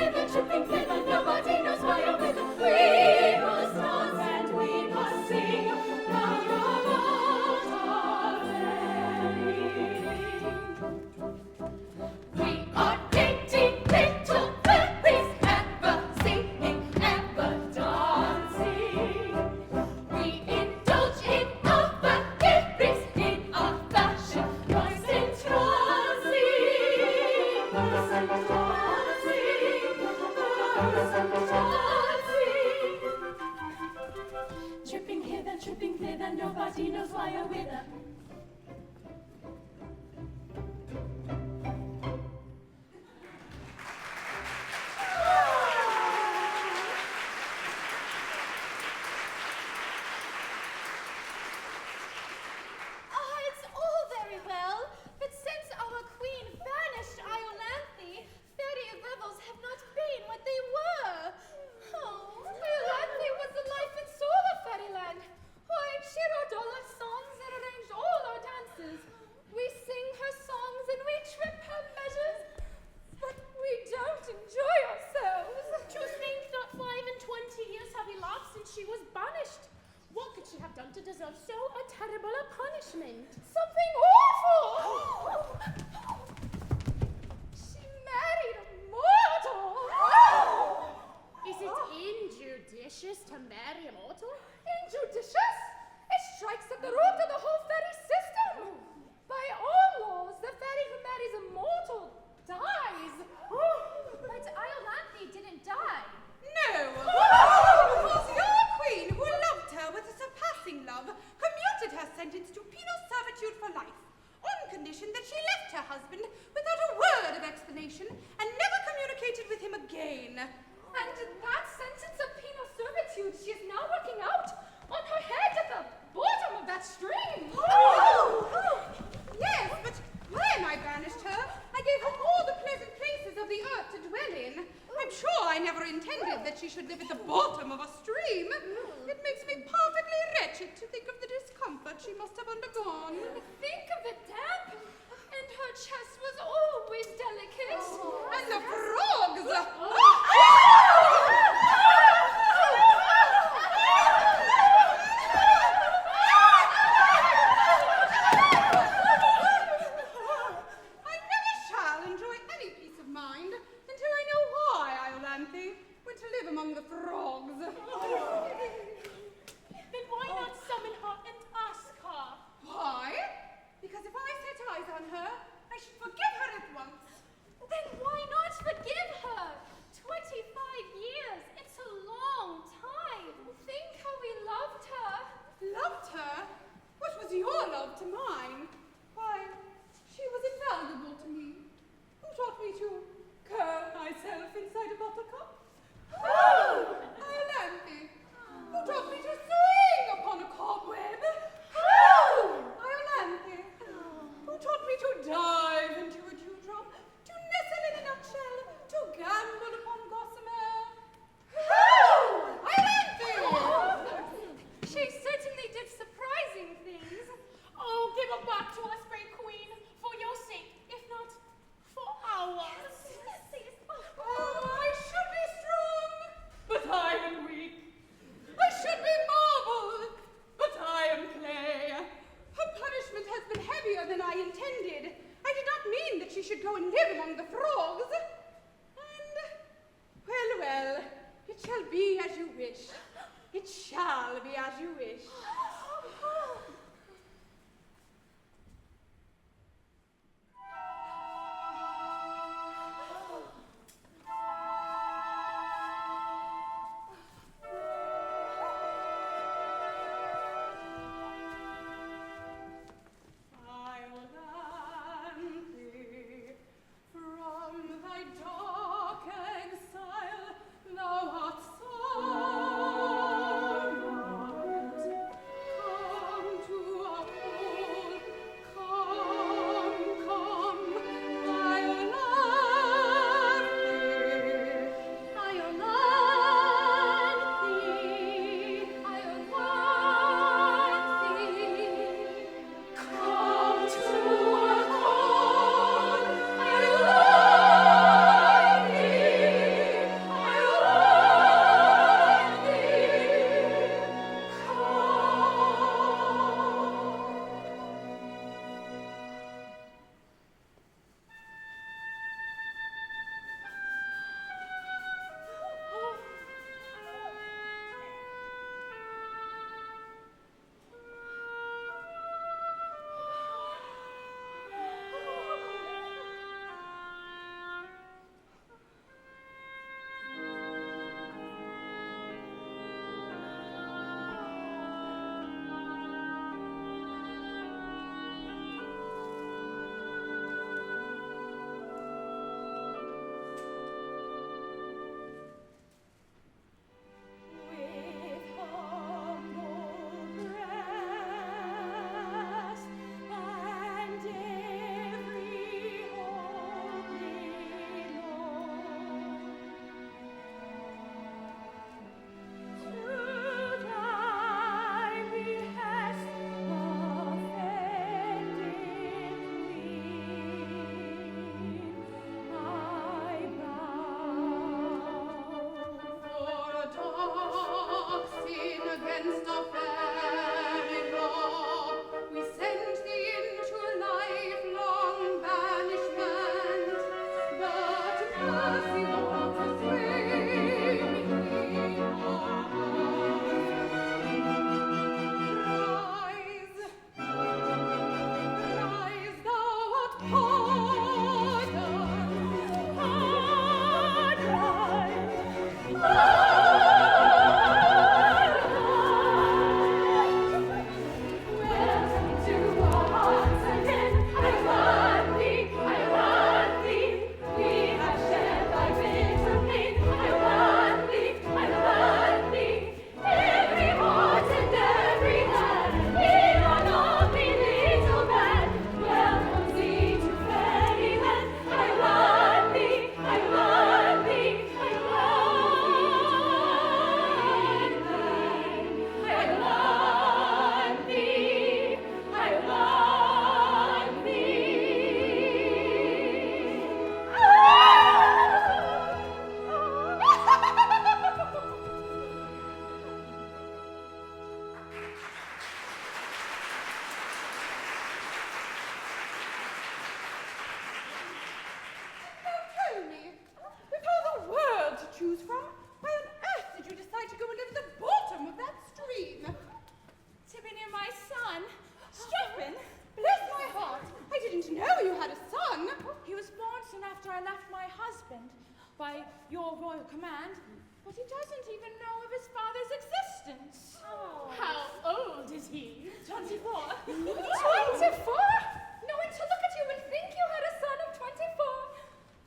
hither, tripping hither, nobody knows why or whither. We must dance and we must sing round about our fairy. We are 80 little fairies, ever singing, ever dancing. We indulge in our theories, in our fashion, most entrancing, most entrancing, most entrancing. Tripping thither, nobody knows why or whither. It's all very well, but since our queen banished Iolanthe, fairy revels have not been what they were. Oh, Iolanthe was the life and soul of fairyland. Why, she wrote all our songs and arranged all our dances. We sing her songs and we trip her measures, but we don't enjoy ourselves. To think that 25 years have elapsed since she was banished. What could she have done to deserve so a terrible a punishment? Something awful! She married a mortal! Is it injudicious to marry a mortal? Injudicious? It strikes at the root of the whole fairy system. By all laws, the fairy who marries a mortal dies. But Iolanthe didn't die. No! Because your queen, who loved her with a surpassing love, commuted her sentence to penal servitude for life, on condition that she left her husband without a word of explanation and never communicated with him again. And that sentence of penal servitude she is now working out on her head at the bottom of that stream. Yes, but when I banished her, I gave her all the pleasant places of the earth to dwell in. I'm sure I never intended that she should live at the bottom of a stream. It makes me perfectly wretched to think of the discomfort she must have undergone. Think of the damp. And her chest was always delicate. And the frogs! I never shall enjoy any peace of mind until I know why Iolanthe went to live among the frogs. Then why not summon her and ask her? Why? Because if I set eyes on her, I should forgive her at once. Then why not forgive her? 25 years. It's a long time. Think how we loved her. Loved her? What was your love to mine? Why, she was invaluable to me. Who taught me to curl myself inside a buttercup? Oh! Iolanthe. Who taught me to swing upon a cobweb? Oh! Iolanthe. Who taught me to dive into a dewdrop, to nestle in a nutshell, to gamble upon gossamer? Oh! Iolanthe! She certainly did surprising things. Oh, give her back to us, great queen, for your sake, if not for ours. Oh, I should be strong, but I am weak. I should be marble, but I am clay. Her punishment has been heavier than I intended. I did not mean that she should go and live among the frogs. And, well, it shall be as you wish. It shall be as you wish. Iolanthe, from thy dark exile thou art summoned. understand, but he doesn't even know of his father's existence. Oh. How old is he? 24. 24? No one to look at you and think you had a son of 24.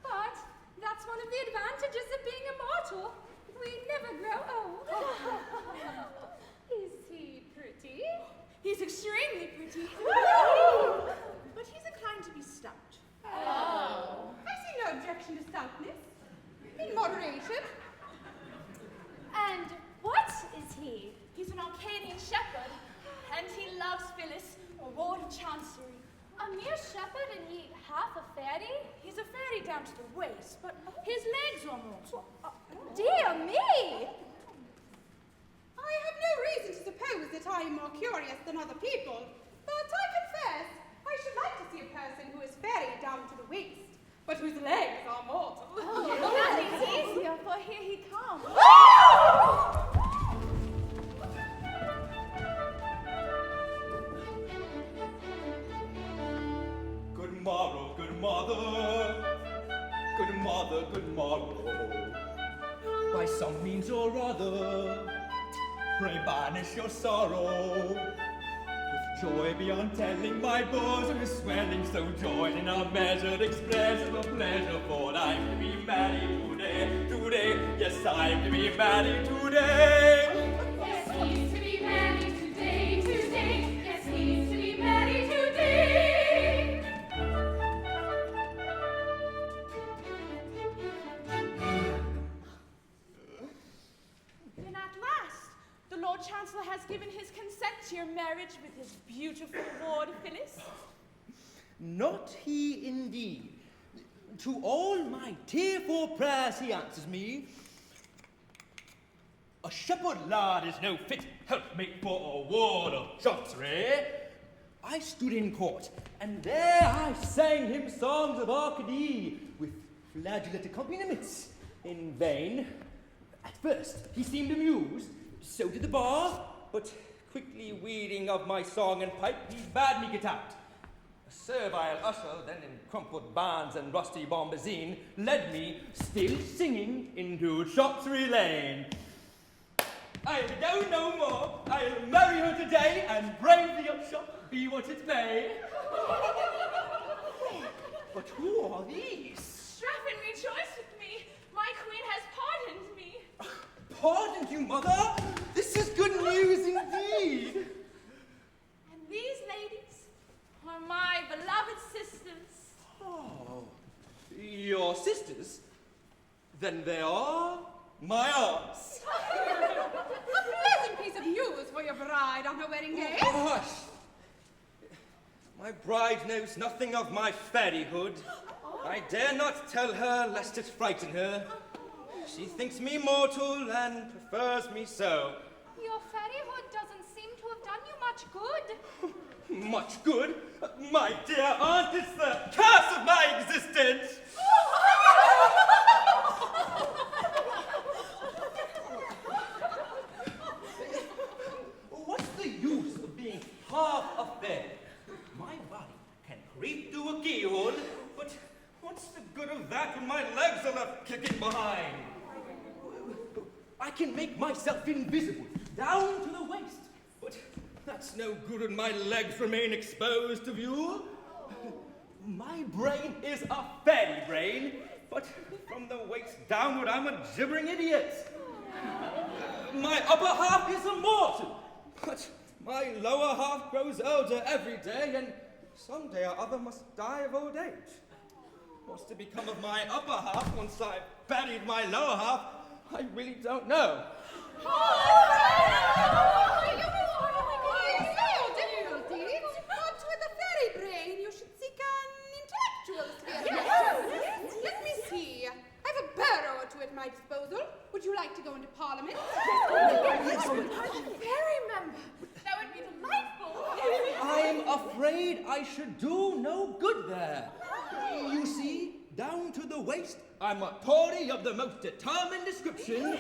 But that's one of the advantages of being immortal. We never grow old. Is he pretty? He's extremely pretty. But he's inclined to be stout. Oh. I see no objection to stoutness. In moderation. And what is he? He's an Arcadian shepherd, and he loves Phyllis, a ward of Chancery. A mere shepherd and he half a fairy? He's a fairy down to the waist, but his legs are mortal. Dear me! I have no reason to suppose that I am more curious than other people, but I confess I should like to see a person who is fairy down to the waist, but whose legs are mortal. That is easier, for here he comes. Good morrow, good mother. Good mother, good morrow. By some means or other, pray banish your sorrow. With joy beyond telling, my bosom is swelling, so join in our measured expression of pleasure, for I'm to be married today, today. Yes, I'm to be married today. Yes, he's to be married today, today. Yes, he's to be married today. Then at last, the Lord Chancellor has given his consent to your marriage with his beautiful ward, Phyllis. Not he indeed. To all my tearful prayers he answers me, a shepherd lad is no fit helpmate for a ward of Chancery. I stood in court, and there I sang him songs of Arcady with flageolet accompaniments. In vain. At first he seemed amused, so did the bar, but quickly weeding of my song and pipe, he bade me get out. A servile usher, then in crumpled bands and rusty bombazine, led me, still singing, into Chancery Lane. I'll go no more. I'll marry her today and brave the upshot, be what it may. But who are these? Strephon, rejoice with me. My queen has pardoned me. Pardoned you, mother? This is good news indeed. And these ladies are my beloved sisters. Oh, your sisters? Then they are my aunts. A pleasant piece of news for your bride on her wedding day. Oh, hush. My bride knows nothing of my fairyhood. I dare not tell her lest it frighten her. She thinks me mortal and prefers me so. Your fairyhood doesn't seem to have done you much good. Much good? My dear aunt, it's the curse of my existence. What's the use of being half a fairy? My body can creep through a keyhole, but what's the good of that when my legs are left kicking behind? I can make myself invisible, down to the waist, but that's no good when my legs remain exposed to view. My brain is a fairy brain, but from the waist downward I'm a gibbering idiot. My upper half is immortal, but my lower half grows older every day, and someday or other must die of old age. What's to become of my upper half once I've buried my lower half, I really don't know. But with a fairy brain, you should seek an intellectual sphere. Let me see. I have a barrow or two at my disposal. Would you like to go into Parliament? Fairy member. That would be delightful. I'm afraid I should do no good there. You see, down to the waist, I'm a Tory of the most determined description,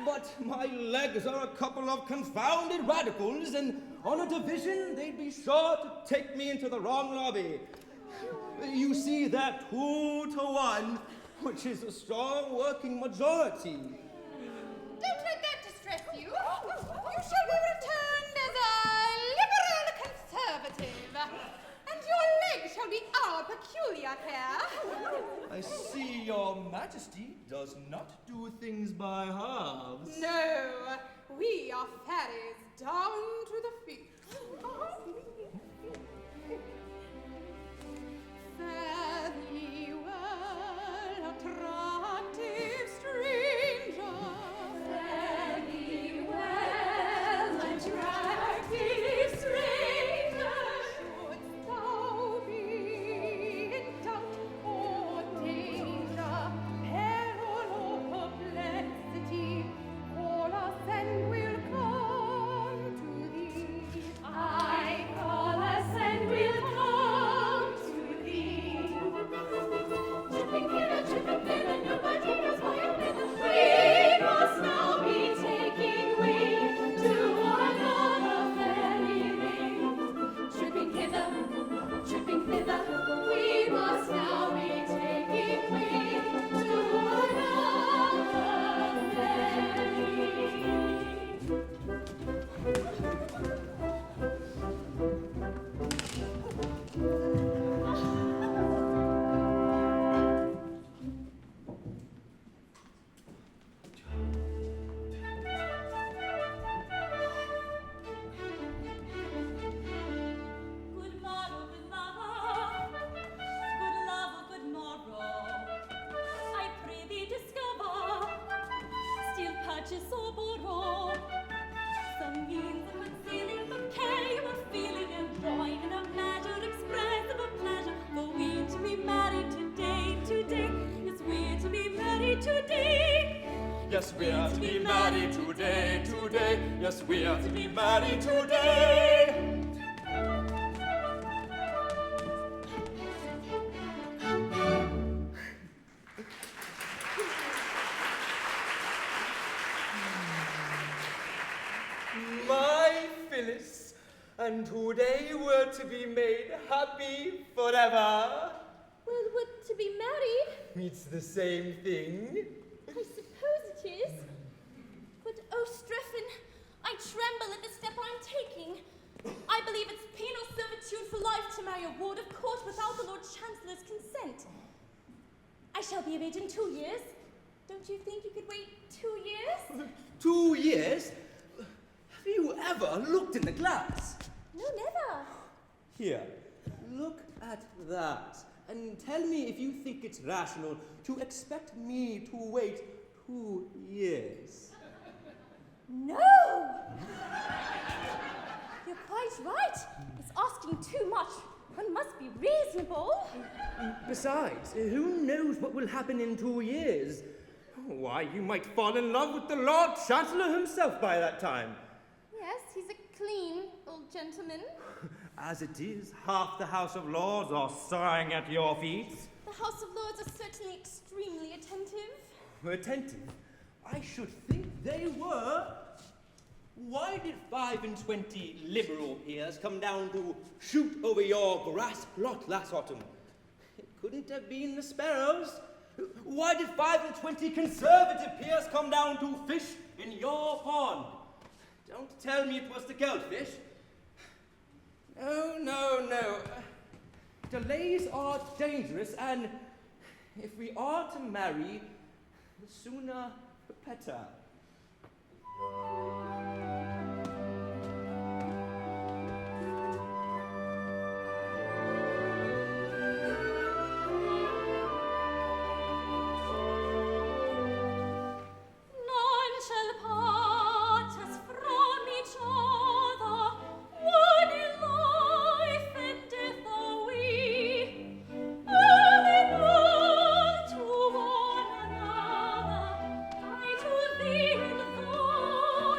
but my legs are a couple of confounded radicals, and on a division, they'd be sure to take me into the wrong lobby. You see, they're 2 to 1, which is a strong working majority. Don't let that distress you. You shall be returned as a liberal conservative. And your leg shall be our peculiar care. I see your majesty does not do things by halves. No, we are fairies down to the feet. Fare thee well, attractive stranger. Fare thee well, attractive stranger. Shouldst thou be in doubt or danger, peril or perplexity, call us and we'll come to thee. I call us and we'll come to thee. Tripping hither, nobody knows why or whither. We must now be taking wing to another fairy ring. Tripping hither, tripping thither. We must now be taking wing to another fairy Good morrow, good lover, good morrow. I pray thee discover, still purchase or borrow, some means of concealing the care you are feeling and drawing in a measure expressive of pleasure. For we to be married today. Yes, we're to be married today. Yes, we are to be married today. Yes, we are to be married today. My Phyllis, and today we're to be made happy forever. Well, we're to be married. It's the same thing. I suppose it is. But, oh, Strephon, I tremble at the step I'm taking. I believe it's penal servitude for life to marry a ward of court without the Lord Chancellor's consent. I shall be of age in 2 years. Don't you think you could wait 2 years? 2 years? Have you ever looked in the glass? No, never. Here, look at that, and tell me if you think it's rational to expect me to wait 2 years. No! You're quite right. It's asking too much. One must be reasonable. Besides, who knows what will happen in 2 years? Why, you might fall in love with the Lord Chancellor himself by that time. Yes, he's a clean old gentleman. As it is, half the House of Lords are sighing at your feet. The House of Lords are certainly extremely attentive. Attentive? I should think they were. Why did 25 liberal peers come down to shoot over your grass plot last autumn? It couldn't have been the sparrows. Why did 25 conservative peers come down to fish in your pond? Don't tell me it was the goldfish. No. Delays are dangerous, and if we are to marry, the sooner the better. None shall part us from each other, one in life and death are we, moving all to one another. I to thee in thought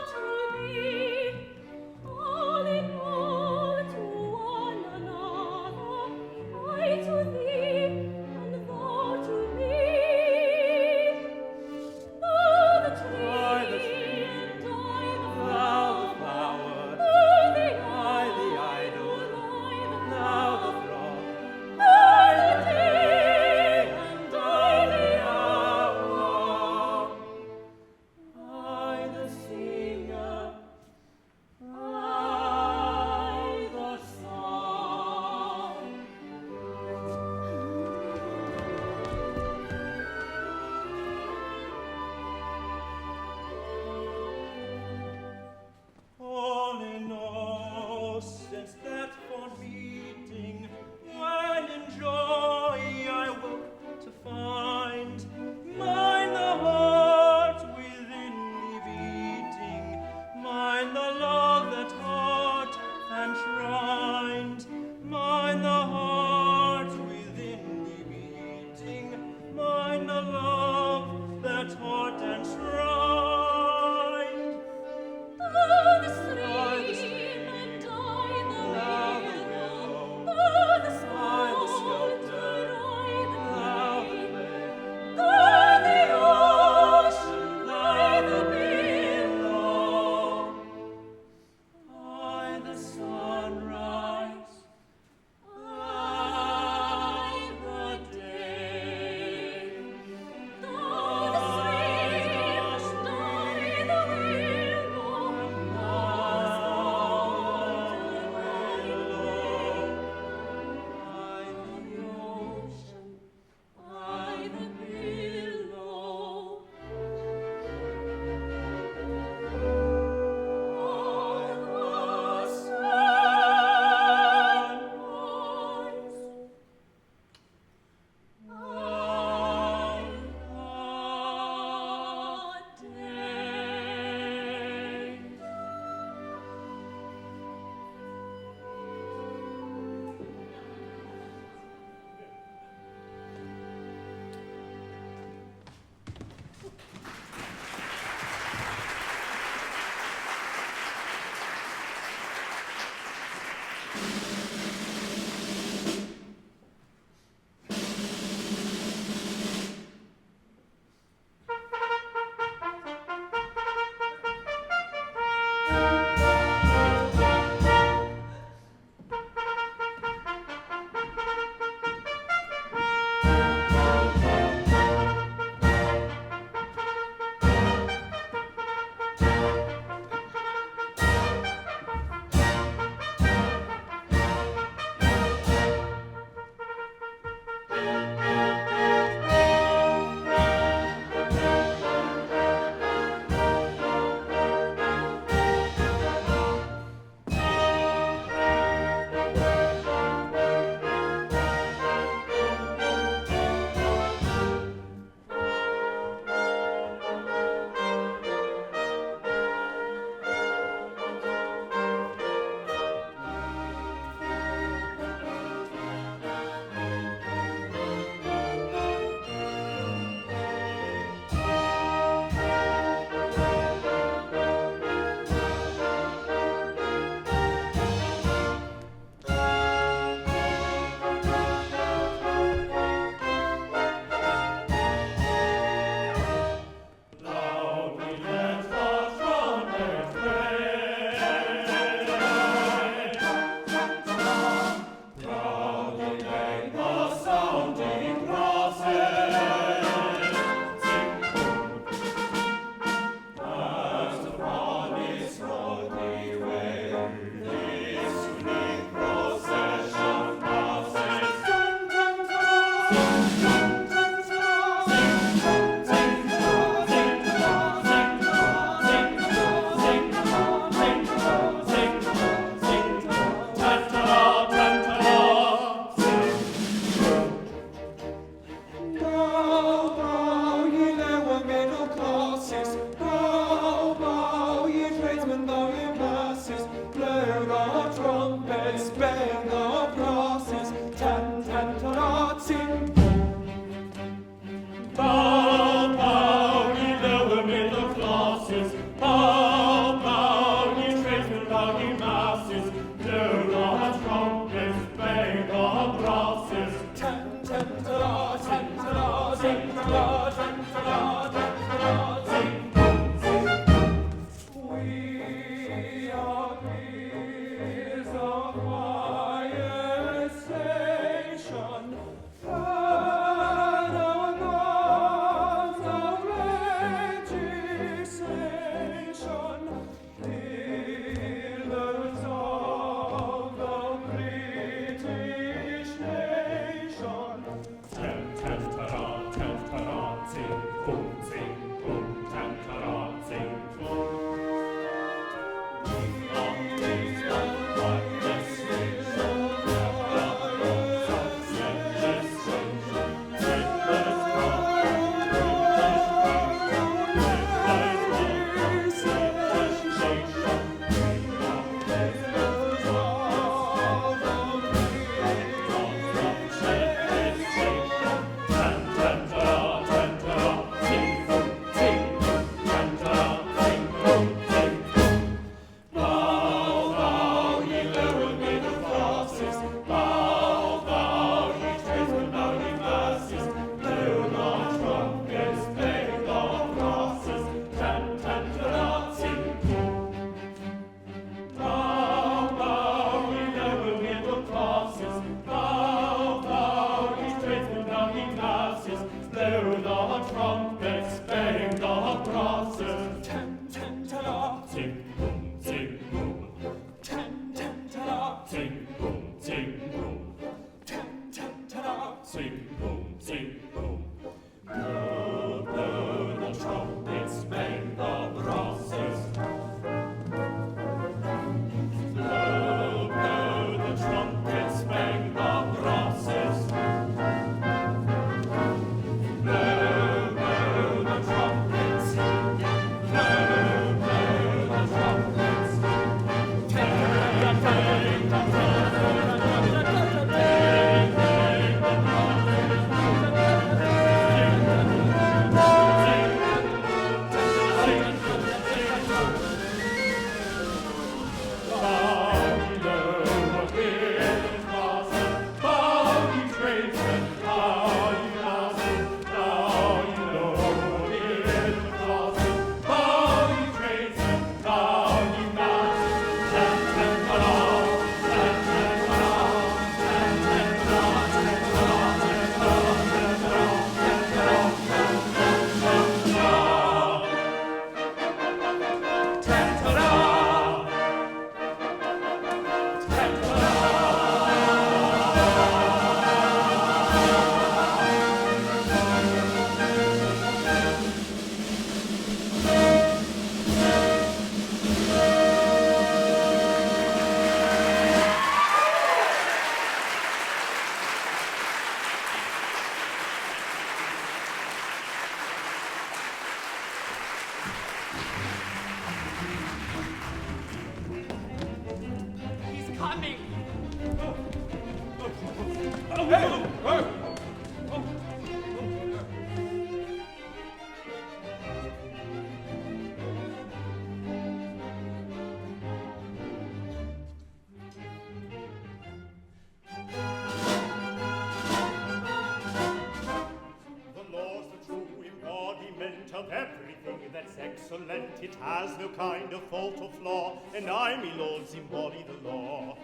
excellent, it has no kind of fault or flaw, and I, me lords, embody the law.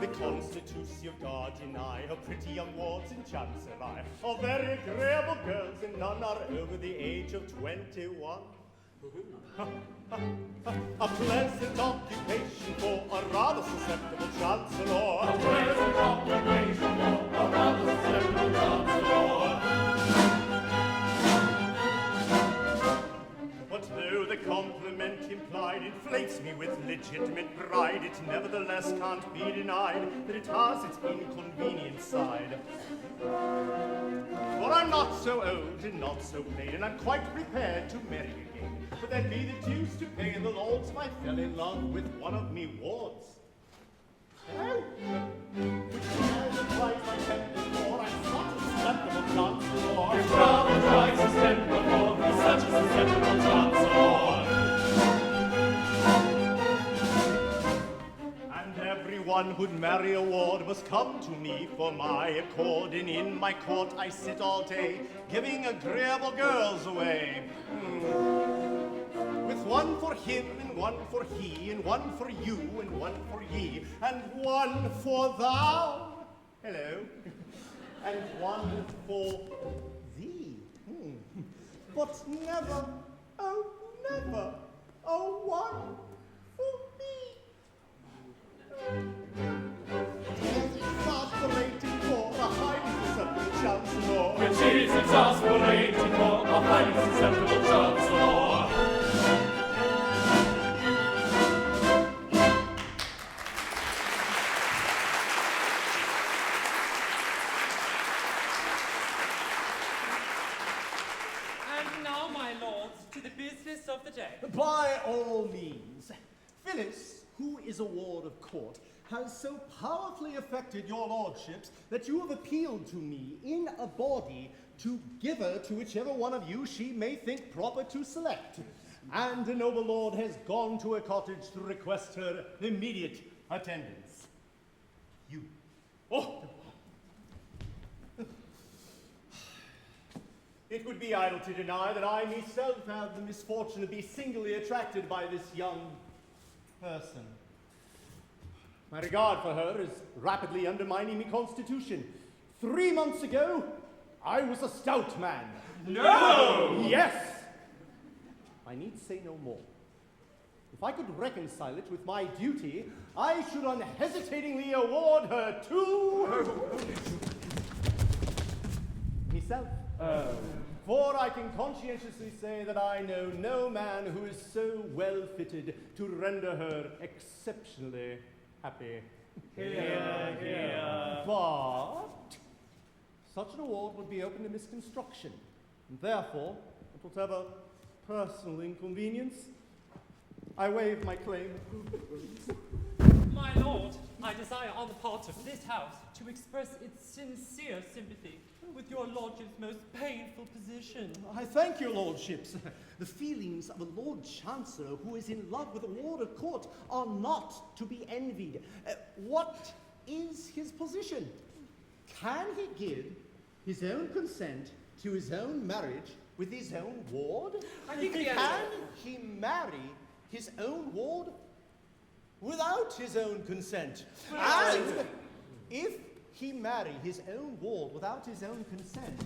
The Constitutio Gardini, of pretty young wards in Chancellor, are very agreeable girls, and none are over the age of 21. A pleasant occupation for a rather susceptible Chancellor. A pleasant occupation for a rather susceptible Chancellor. But though the compliment implied inflates me with legitimate pride, it nevertheless can't be denied that it has its inconvenient side. For I'm not so old and not so plain, and I'm quite prepared to marry again. But there'd be the deuce to pay in the lords if I fell in love with one of me wards. Which rather tries my temper for, I'm such a susceptible Chancellor. Which rather tries his temper for, he's such a susceptible Chancellor. And everyone who'd marry a ward must come to me for my accord, and in my court I sit all day, giving agreeable girls away. With one for him, and one for he, and one for you, and one for ye, and one for thou, hello, and one for thee. But never, oh one for me. It is exasperating for a highly susceptible Chancellor. It is exasperating for a highly susceptible Chancellor. Of the day. By all means. Phyllis, who is a ward of court, has so powerfully affected your lordships that you have appealed to me in a body to give her to whichever one of you she may think proper to select. And the noble lord has gone to her cottage to request her immediate attendance. You. Oh! It would be idle to deny that I myself have the misfortune to be singularly attracted by this young person. My regard for her is rapidly undermining my constitution. 3 months ago, I was a stout man. No! Yes! I need say no more. If I could reconcile it with my duty, I should unhesitatingly award her to... myself. For I can conscientiously say that I know no man who is so well fitted to render her exceptionally happy. Hear, hear. But such an award would be open to misconstruction, and therefore, at whatever personal inconvenience, I waive my claim. My lord, I desire on the part of this house to express its sincere sympathy with your lordship's most painful position. I thank your lordships. The feelings of a Lord Chancellor who is in love with a ward of court are not to be envied. What is his position? Can he give his own consent to his own marriage with his own ward? Can he marry his own ward without his own consent? And if he marry his own ward without his own consent,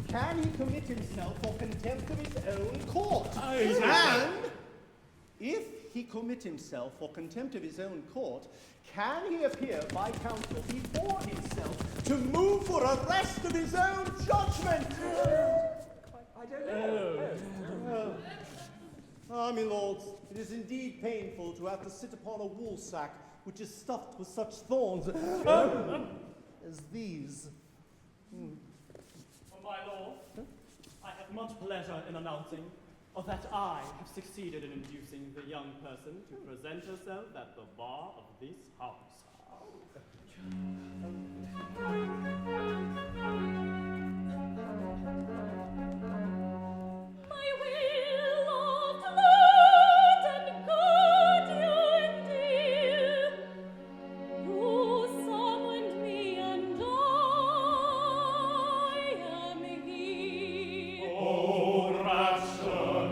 can he commit himself for contempt of his own court? And if he commit himself for contempt of his own court, can he appear by counsel before himself to move for arrest of his own judgment? I don't know. Ah, my lords, it is indeed painful to have to sit upon a woolsack which is stuffed with such thorns as these. My lord, I have much pleasure in announcing that I have succeeded in inducing the young person to present herself at the bar of this house. Oh, Rapture,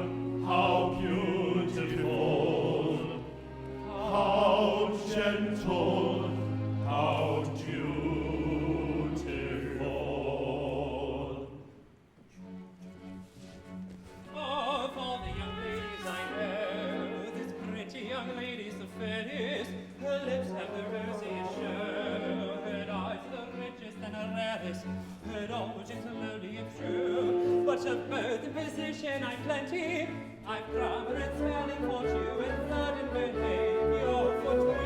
I've grammar and spelling taught you, and third in behavior for 20.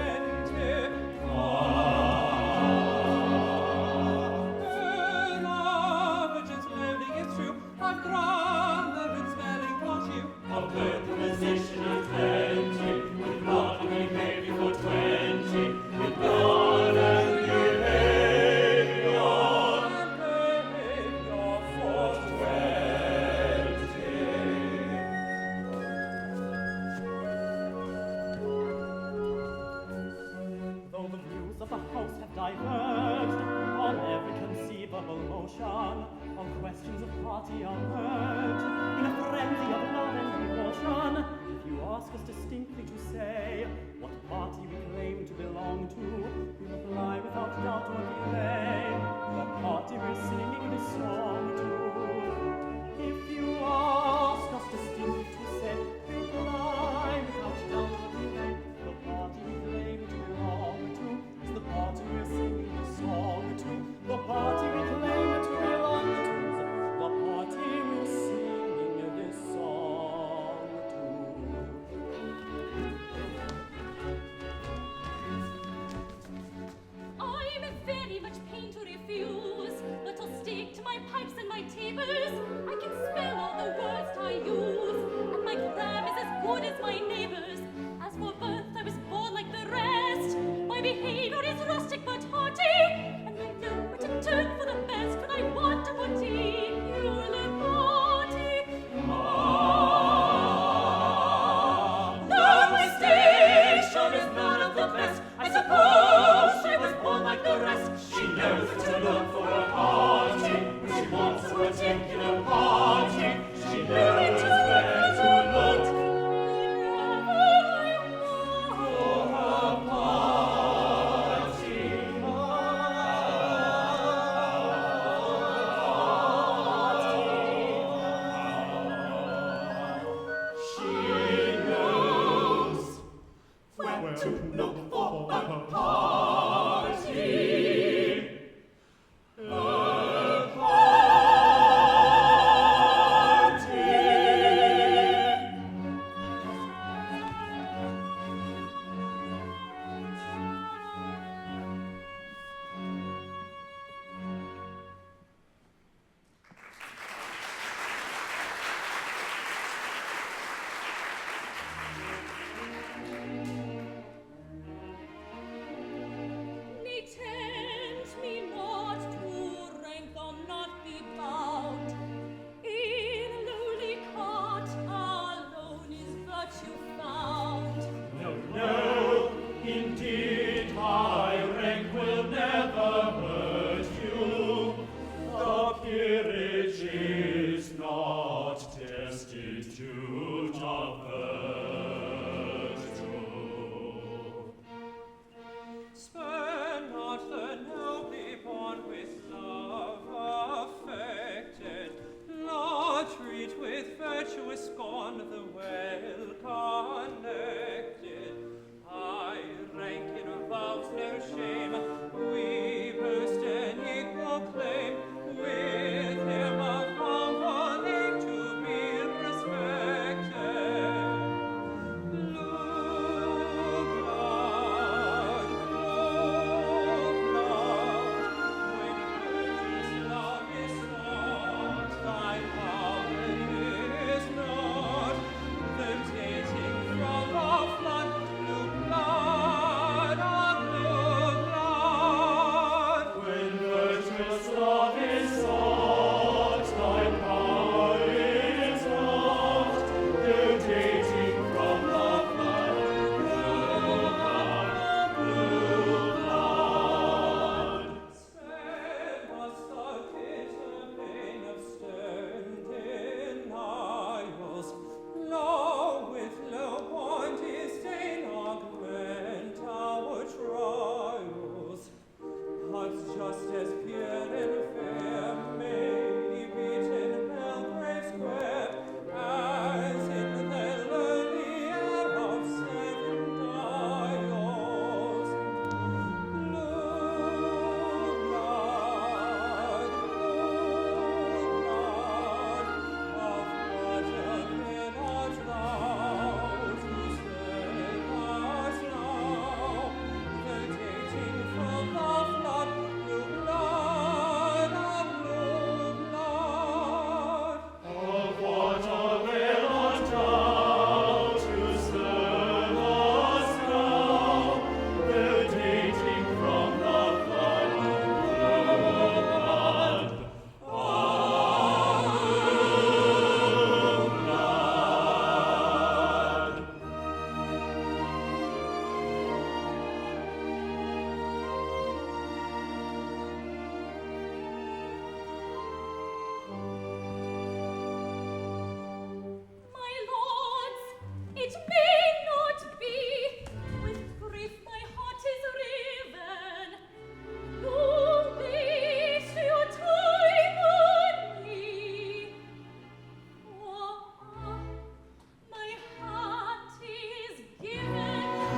An average and slowly it's true, I've grammar and spelling taught you. Of good composition and plenty, with God and behavior for 20, with God and behavior for 20. Though the views of the House have diverged on every conceivable motion, on questions of party unheard, in a frenzy of love and devotion, if you ask us distinctly to say what party we claim to belong to, we reply without doubt or delay, the party we're singing this song to. If you ask us distinctly to say, we reply without doubt or delay, the party we claim to belong to is the party we're singing this song to. The party we claim to belong to is the party we're singing this song to. I'm very much pain to refuse, but I'll stick to my pipes and my tables. I can spell all the words I use, and my grammar is as good as my neighbours. As for birth, I was born like the rest. My behaviour is rustic but hearty, and I know where to turn for the best when I want to put in Iolanthe. The station is none of the best. I suppose she was born like the rest. She knows where to look for a party when she wants a particular party. She knows where to look.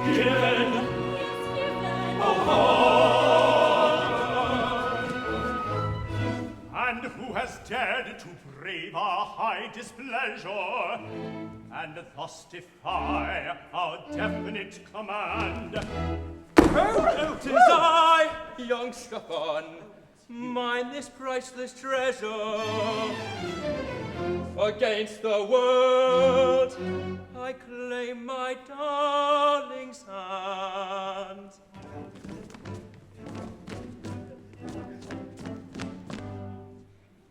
given. Yes, given. And who has dared to brave our high displeasure, and thus defy our definite command? Oh, 'tis I, young Strephon, mine this priceless treasure. Against the world, I claim my darling's hand.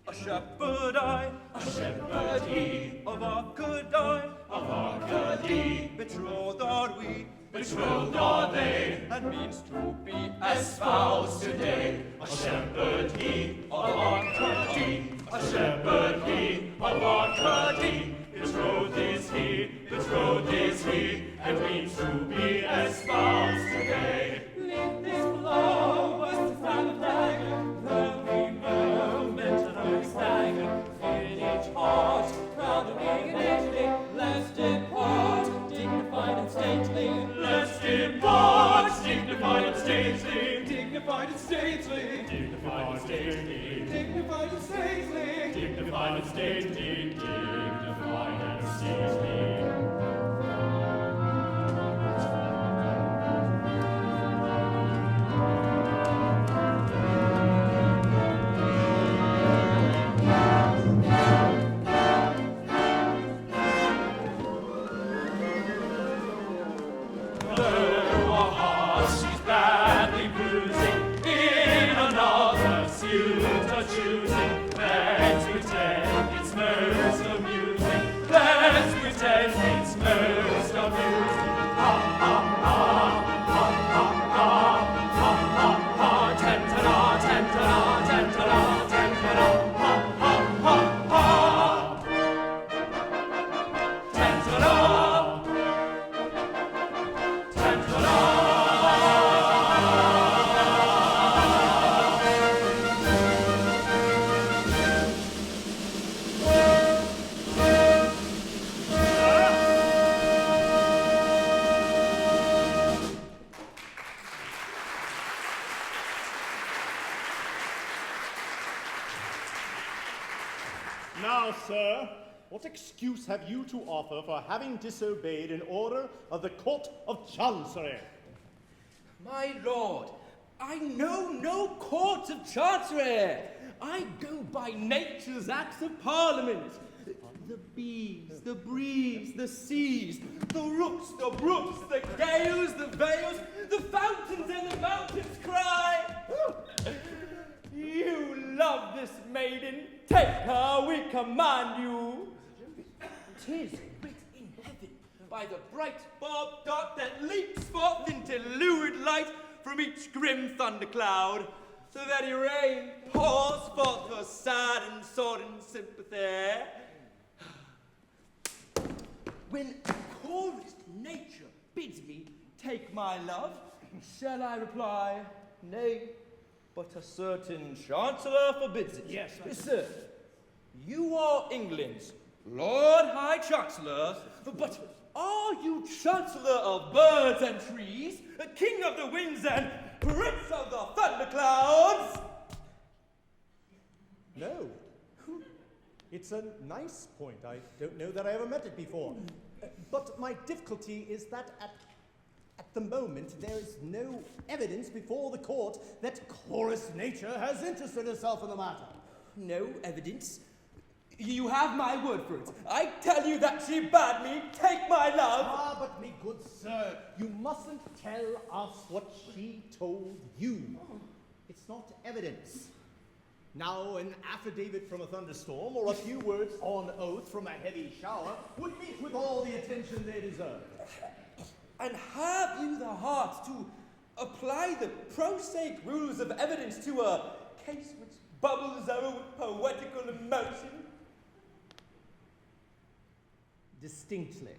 A shepherd A shepherd he, of Arcady, of Arcady, betrothed are we, betrothed are they, and means to be espoused today. A shepherd he, of Arcady, a shepherd he, of Arcady, betrothed is he, and means to be espoused today. Leave this flow was the sound of dagger, the movement of the stagger. In each heart, proud of being an Italy, let's depart, dignified and stately. Let's depart, dignified and stately, dignified and stately, dignified and stately, dignified and stately. dignified and stately, dignified and stately. Though our hearts she's badly bruising, in another suit are choosing, let's pretend it's most amusing. Let's pretend it's most amusing. Ha ha ha, ha ha ha, ha ha ha, tantara, tantara, tantara, tantara, ha ha ha ha, tantara, tantara. Now, sir, what excuse have you to offer for having disobeyed an order of the Court of Chancery? My lord, I know no court of chancery. I go by nature's acts of parliament. The bees, the breeze, the seas, the rooks, the brooks, the gales, the vales, the fountains and the mountains cry. You love this maiden, take her, we command you. 'Tis writ in heaven by the bright barb dart that leaps forth into lurid light from each grim thundercloud, so that rain pours forth her sad and sodden sympathy. When chorused nature bids me take my love, shall I reply, nay, but a certain Chancellor forbids it? Yes, sir. You are England's Lord High Chancellor, but are you Chancellor of birds and trees, King of the winds and Prince of the thunderclouds? No. It's a nice point. I don't know that I ever met it before. But my difficulty is that at the moment there is no evidence before the court that chorus nature has interested herself in the matter. No evidence? You have my word for it. I tell you that she bade me take my love. Ah, but me good sir, you mustn't tell us what she told you. It's not evidence. Now, an affidavit from a thunderstorm or a few words on oath from a heavy shower would meet with all the attention they deserve. And have you the heart to apply the prosaic rules of evidence to a case which bubbles over with poetical emotion? Distinctly.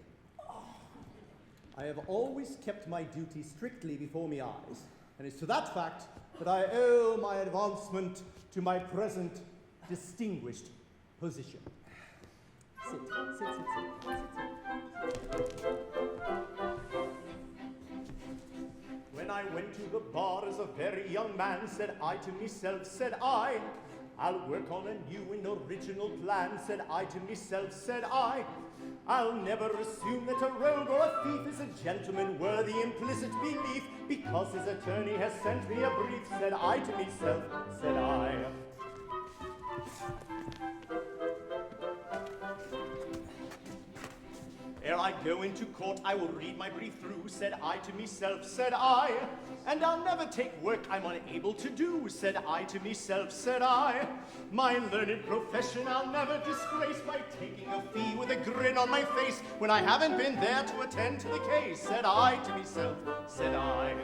I have always kept my duty strictly before my eyes, and it's to that fact that I owe my advancement to my present distinguished position. Sit. went to the bar as a very young man, said I to myself, said I, I'll work on a new and original plan, said I to myself, said I. I'll never assume that a rogue or a thief is a gentleman worthy implicit belief, because his attorney has sent me a brief, said I to myself, said I. Ere I go into court, I will read my brief through, said I to myself, said I. And I'll never take work I'm unable to do, said I to myself, said I. My learned profession I'll never disgrace by taking a fee with a grin on my face when I haven't been there to attend to the case, said I to myself, said I.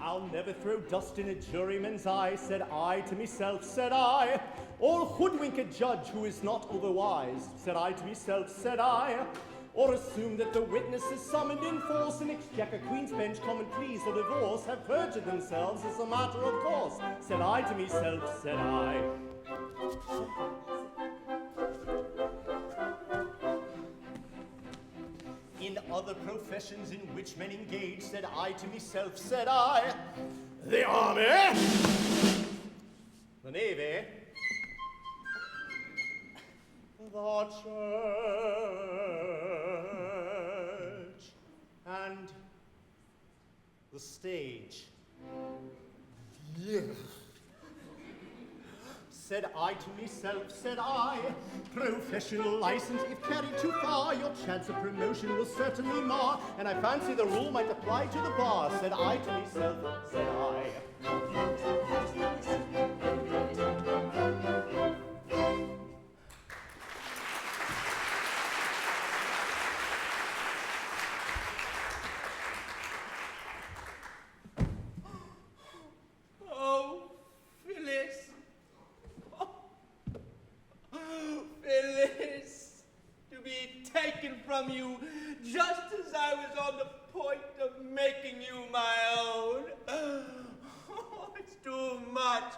I'll never throw dust in a juryman's eye, said I to myself, said I. Or hoodwink a judge who is not otherwise, said I to myself, said I. Or assume that the witnesses summoned in force in Exchequer, Queen's Bench, common pleas or divorce have perjured themselves as a matter of course, said I to myself, said I. In other professions in which men engage, said I to myself, said I, the army, the navy, the church, and the stage. Said I to myself, said I, professional license, if carried too far, your chance of promotion will certainly mar, and I fancy the rule might apply to the bar, said I to myself, said I. Oh, Phyllis. Phyllis, to be taken from you just as I was on the point of making you my own. Oh, it's too much.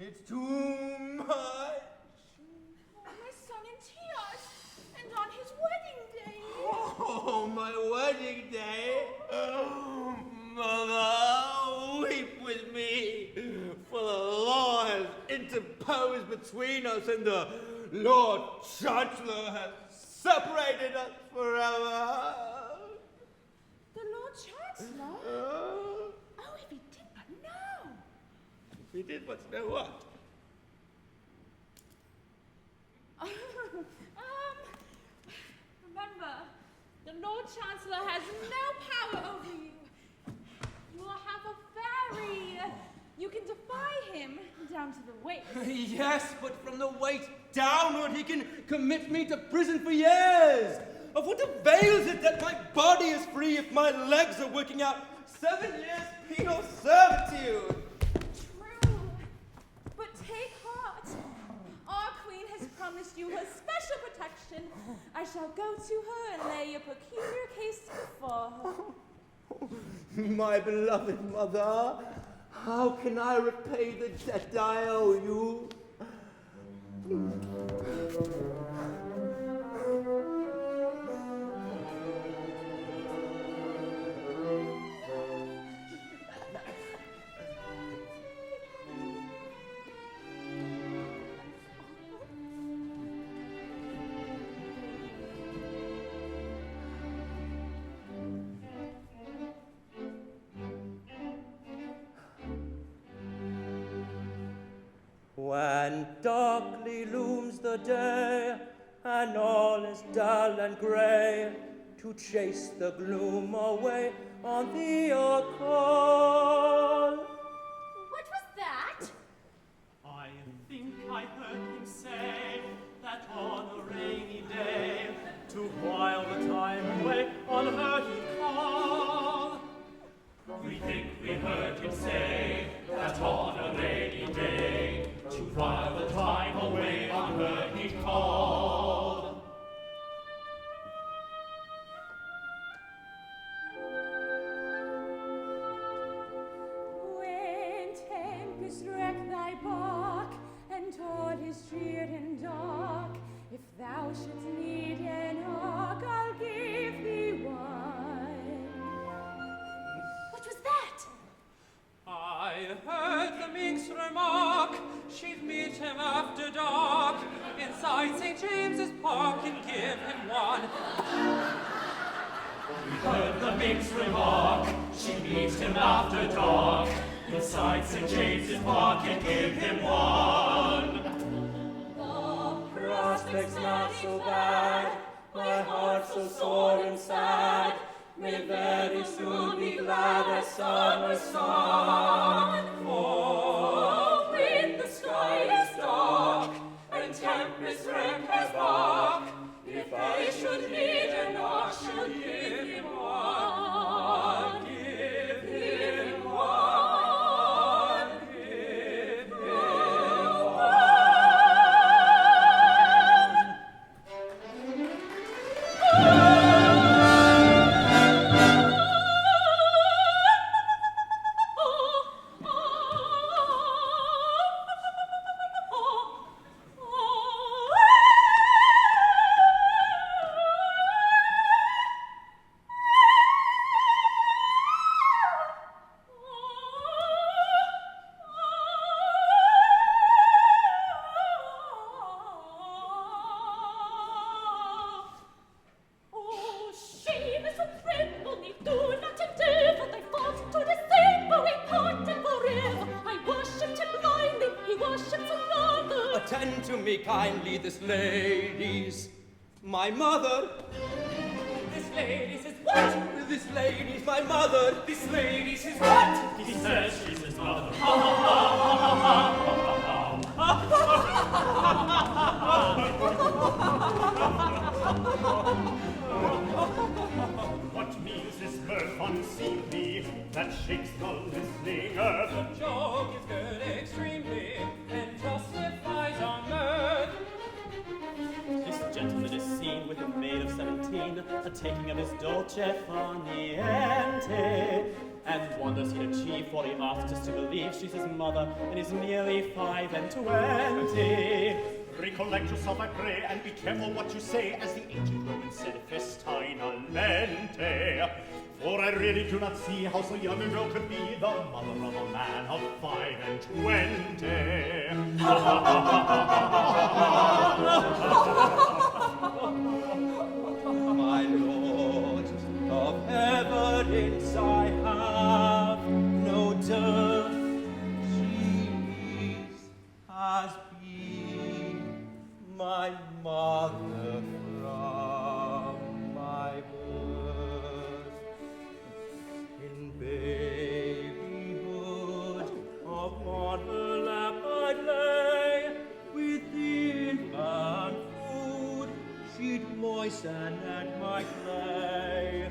It's too much. Oh, my son in tears, and on his wedding day. Oh, my wedding day. Oh, Mother, weep with me, for the law has interposed between us, and the Lord Chancellor has separated us forever. The Lord Chancellor? Oh, if he did but know. If he did but know what? Remember, the Lord Chancellor has no power over you. You will have a fairy. You can defy him down to the waist. Yes, but from the waist downward he can commit me to prison for years. Of what avails it that my body is free if my legs are working out 7 years penal servitude? True, but take heart. Our queen has promised you her special protection. I shall go to her and lay a peculiar case before her. My beloved mother, how can I repay the debt I owe you? When darkly looms the day, and all is dull and grey, to chase the gloom away on thee I'll call. What was that? I think I heard him say that on a rainy day, to while the time away, on her he'd call. We think we heard him say that on a rainy day, to while the time away on her he'd call. When tempests wreck thy bark, and toward is drear and dark, if thou shouldst need after dark, inside St. James's Park, and give him one. We heard the minx remark, she meets him after dark, inside St. James's Park, and give him one. The Prospects not so bad, my heart so sore and sad, may very soon be glad as summer sun. For when the sky is dark, and tempest wreck has bark, if I should need an I should give him one, give him one, give him one. Attend to me kindly, this lady's my mother. This lady's his what? This lady's my mother. This lady's his what? He says she's his mother. What means this mirth unseemly that shakes the listening earth? The joke is good extremely, and justifies our mirth. This gentleman is seen with a maid of 17, a taking of his dolce far niente, and wonders he'd achieve, for he asks us to believe she's his mother, and is nearly 25. Recollect yourself, I pray, and be careful what you say, as the ancient Romans said, festina lente. For I really do not see how so young a girl could be the mother of a man of 25. My Lord, of evidence I have no dearth. She has been my mother from my birth. In babyhood upon her lap I'd lay, with infant food she'd moisten at my clay.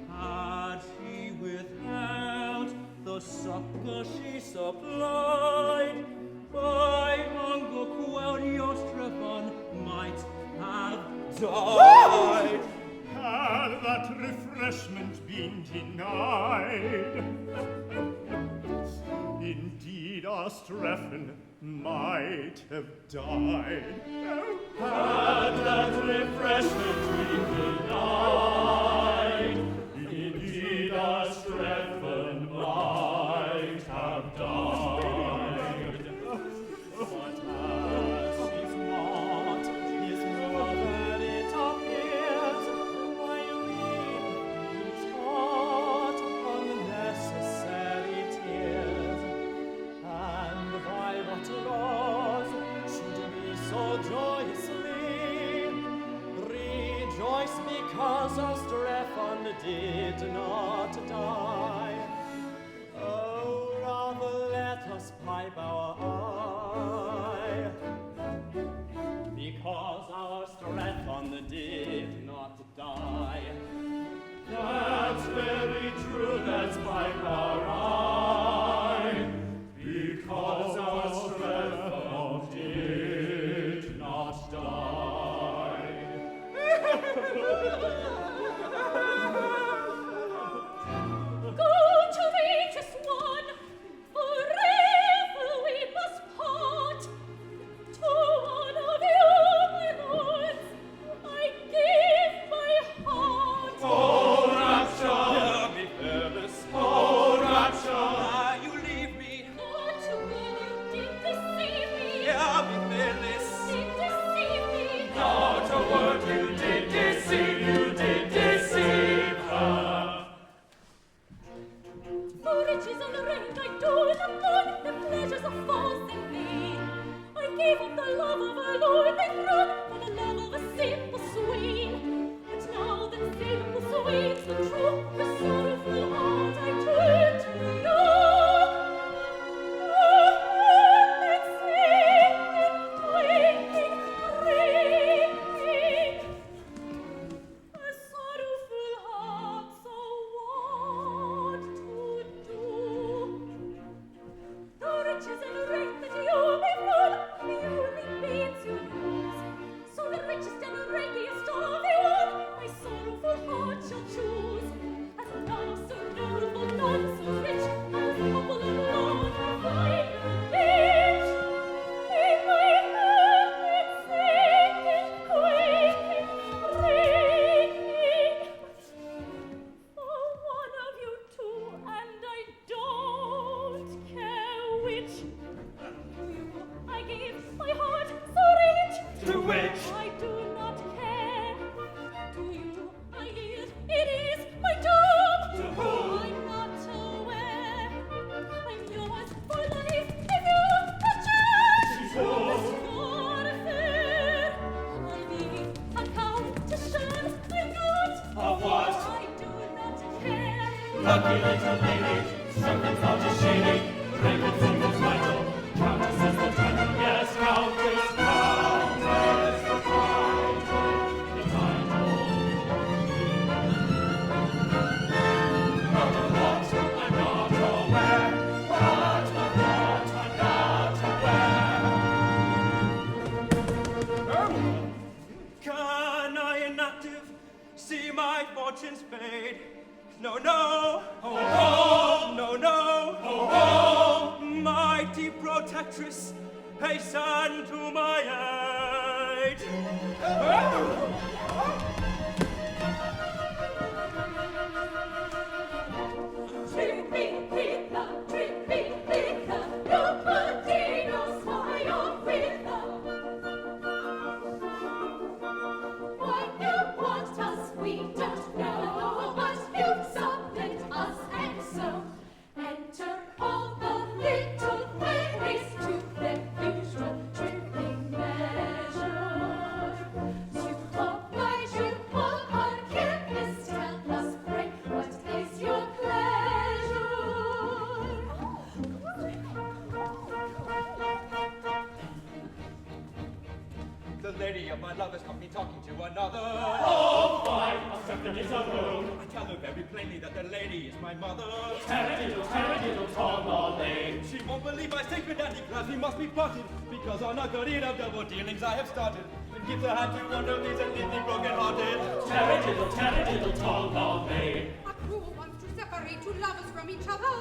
Had she withheld the succor she supplied, by hunger quelled your Strephon might have died. Had that refreshment been denied, indeed our Strephon might have died. Had that refreshment been denied, indeed our Strephon might have died. But as she's not his mother, it appears, while he's taught unnecessary tears, and by what laws should we so joyously rejoice because our Strephon did not die? Oh, rather let us pipe our eye, because our Strephon did not die. That's very true, let's pipe our eye, because our Strephon did not die. Go to Regis one, forever we must part. To one of you, my lords, I give my heart. Oh, rapture! Be Phyllis. Oh, love of a lordly throne, for the love of a simple swain. But now that simple swains the true, with sorrowful heart I turn to you. Let's sing, waking, ringing. A sorrowful heart, so what to do? The riches and rank that you may fall, the only means you use. So the richest and the rankiest of you all, my sorrowful heart shall choose. As none so noble, none so rich, as humble and lone, fine bitch. In my hand it's sinking, quaking, ringing. For one of you two, and I don't care which. To you I give my heart so rich. To which? I do not care. To you I yield. It is my doom. To whom? I'm not aware. I'm yours for life if you object. To whom? It's not fair. I'll be a countess. I'm not. Of what? I do not care. Lucky little lady, something's not just shady. Rank and single title, countess is the title. Yes, countess, countess, the title, the title. Not of what I'm not aware, not of what I'm not aware. Can I inactive see my fortunes fade? No, no. Oh, oh. No, no. Oh, oh. Mighty protectress, hasten to my aid. Tripipita, tripipita, nobody knows why you're with her. What you want us, we don't know, but you submit us, and so enter all the little fairies to their usual tripping measure. To oblige you all our careless, tell us, pray, what is your The lady of my love has caught me talking to another. Oh, fine, I'll step in his own. I tell her very plainly that the lady is my mother. Taradiddle, tong-a-ling. She won't believe my sacred anti-class. We must be parted because on a career of double dealings I have started. And gives a hand to one of these and leave me broken-hearted. Taradiddle, tong-a-ling. A cruel one to separate two lovers from each other.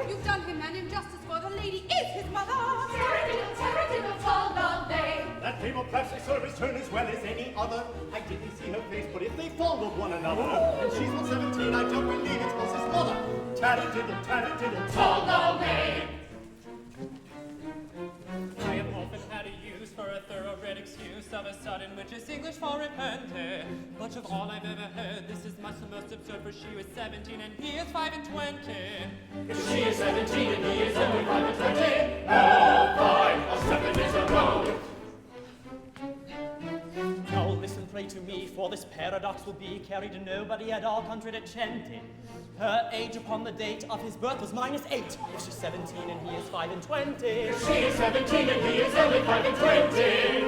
You've done him an injustice, for the lady is his mother. That female plastic service turn as well as any other. I didn't see her face, but if they fondled one another, and she's but 17, I don't believe it was his mother. Taradiddle, Tong-a-ling. I have often had a use for a thoroughbred excuse of a sudden which is English for repented. But of all I've ever heard, this is much the most absurd, for she was 17 and he is 5 and 20. If she is 17 and he is only 5 and 20, oh, fine, a 7 is a rogue. Now listen, pray to me, for this paradox will be carried to nobody at all contradicente. Her age upon the date of his birth was -8. If she's 17 and he is 5 and 20. If she is 17 and he is only 5 and 20.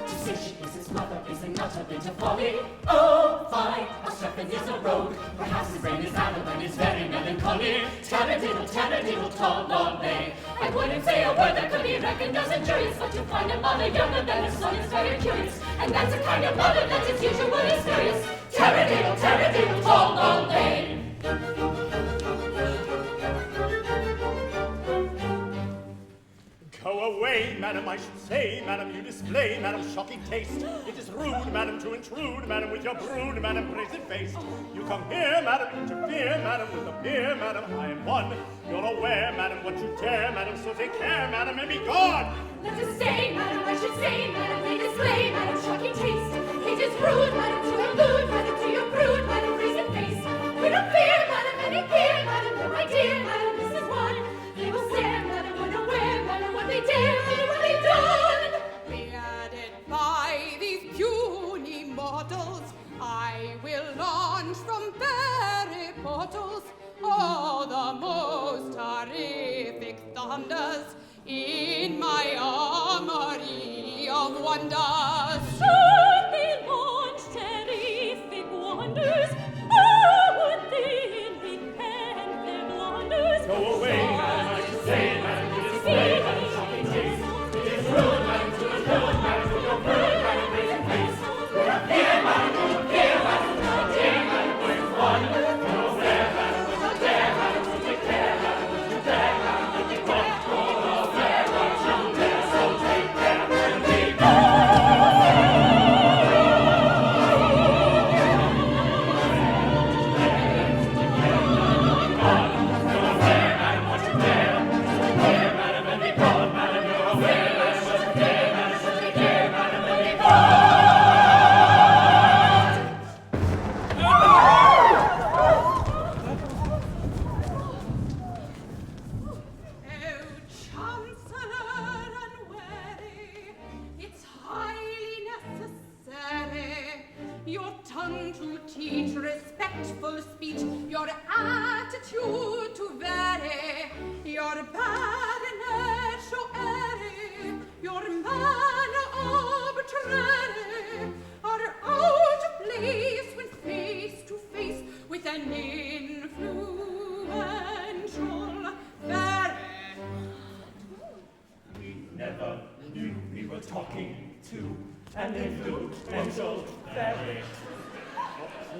To say she is his mother is an utter bit of folly. Oh, fine, a Strephon is a rogue. Perhaps his brain is addled and is very melancholy. Taradiddle, tong-a-ling. I wouldn't say a word that could be reckoned as injurious, but to find a mother younger than her son is very curious, and that's a kind of mother that is usually serious. Taradiddle, tong-a-ling. Go away, madam, I should say, madam, you display, madam, shocking taste. It is rude, madam, to intrude, madam, with your brood, madam, brazen face. You come here, madam, interfere, madam, with the peer, madam, I am one. You're aware, madam, what you dare, madam, so take care, madam, and be gone. Let us say, madam, I should say, madam, they display, madam, shocking taste. It is rude, madam, to allude, madam, to your brood, madam, brazen face. We don't fear, madam, any fear, madam, you're my dear, madam, this is one. They will stare, madam, unaware. thunders in my armory of wonders. Should they launch terrific wonders, oh, would they repent their blunders? Go away, man, I should say, man, it is brave and shocking taste. It is rude, man, to the rude, man, to your bird, man, and raising face. You're a fear, man, you're a fear, man, you're a dear, man, with one. You're a fair, man, would you dare, man, would you care, man, would you dare, man, would you come? You're a fair, man, you dare, so take care, and be Chancellor unwary, it's highly necessary. Your tongue to teach respectful speech, your attitude to vary, your baronet show airy, your manner arbitrary, are out of place when face to face with an influential fairy. We never knew we were talking to an influential fairy.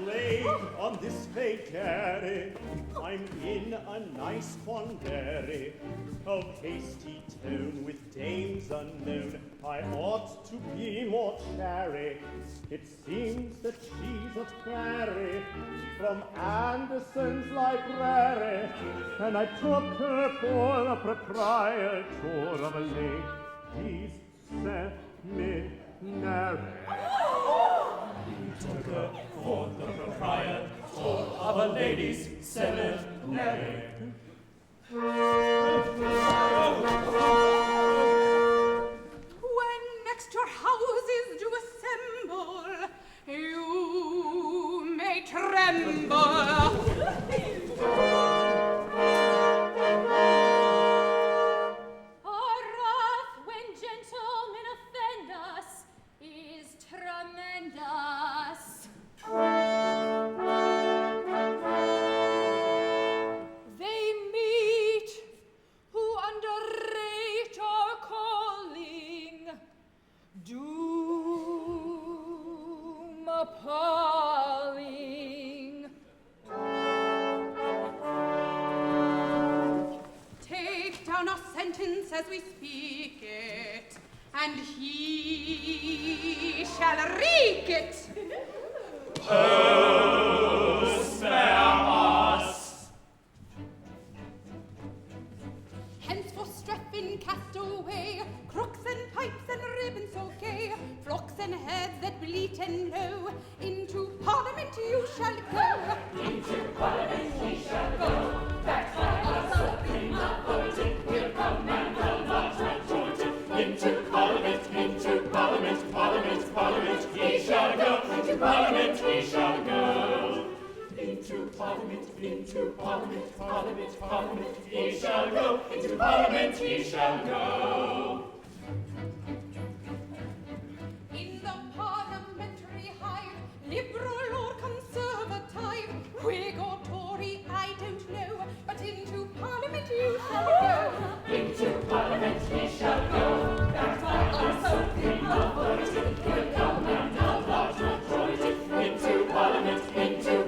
Plague on this vagary, I'm in a nice quandary of hasty tone with dames unknown. I ought to be more chary. It seems that she's a fairy from Anderson's library, and I took her for a proprietor of a lady's seminary. Took her for the proprietor of a ladies' seminary. When next your houses do assemble, you may tremble. Our wrath when gentlemen offend us is tremendous. They meet who underrate our calling, doom appalling. Take down our sentence as we speak it, and he shall wreak it. Oh, spare us! Henceforth Strephon cast away, crooks and pipes and ribbons so gay, flocks and heads that bleat and low, into Parliament you shall go. Into Parliament we shall go. That's why our Supreme Authority will command the large majority. Into Parliament, Parliament, Parliament we shall go. Into Parliament we shall go. Into Parliament, Parliament, Parliament we shall go. Into Parliament we shall go. In the Parliamentary hive, Liberal or Conservative, Whig or Tory, I don't know, but into Parliament you shall go. Into Parliament we shall go. That's why our Supreme Authority will command a large majority. Into Parliament,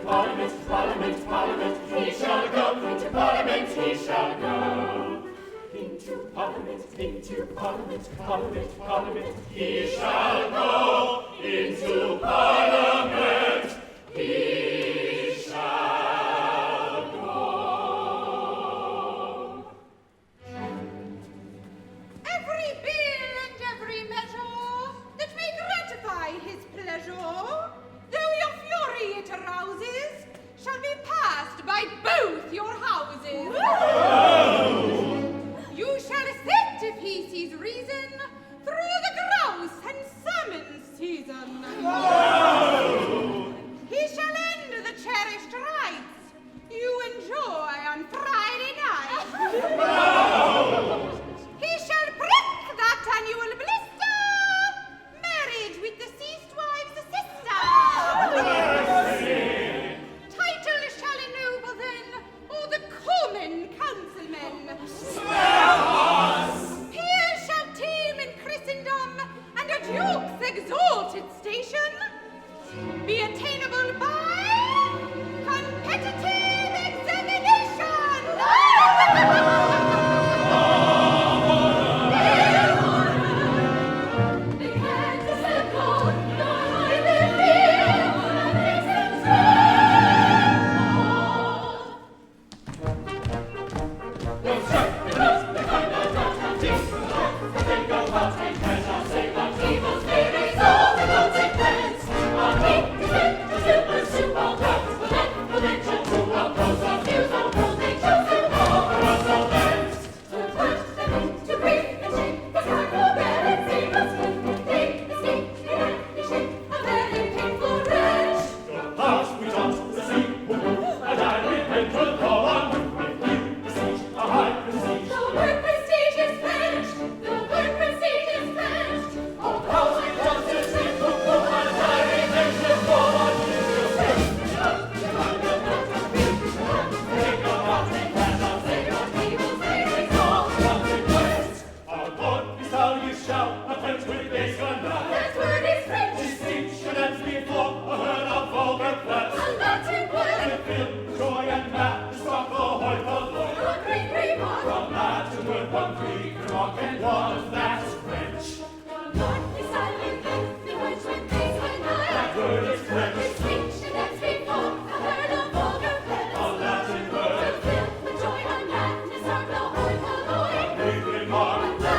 Parliament, Parliament we shall go. Into Parliament we shall go. Into Parliament, Parliament, Parliament he shall go. Into Parliament he shall go. Every bill and every measure that may gratify his pleasure, though your fury it arouses, shall be passed by both your houses. You shall sit, if he sees reason, through the grouse and salmon season. He shall end the cherished rights you enjoy on Friday night. What? That's French. Lord, be silent, the words with grace when That word is French. His speech and as before, I heard a vulgar pence. A Latin word. To fill with joy and madness, our no holy alloy. Big remark.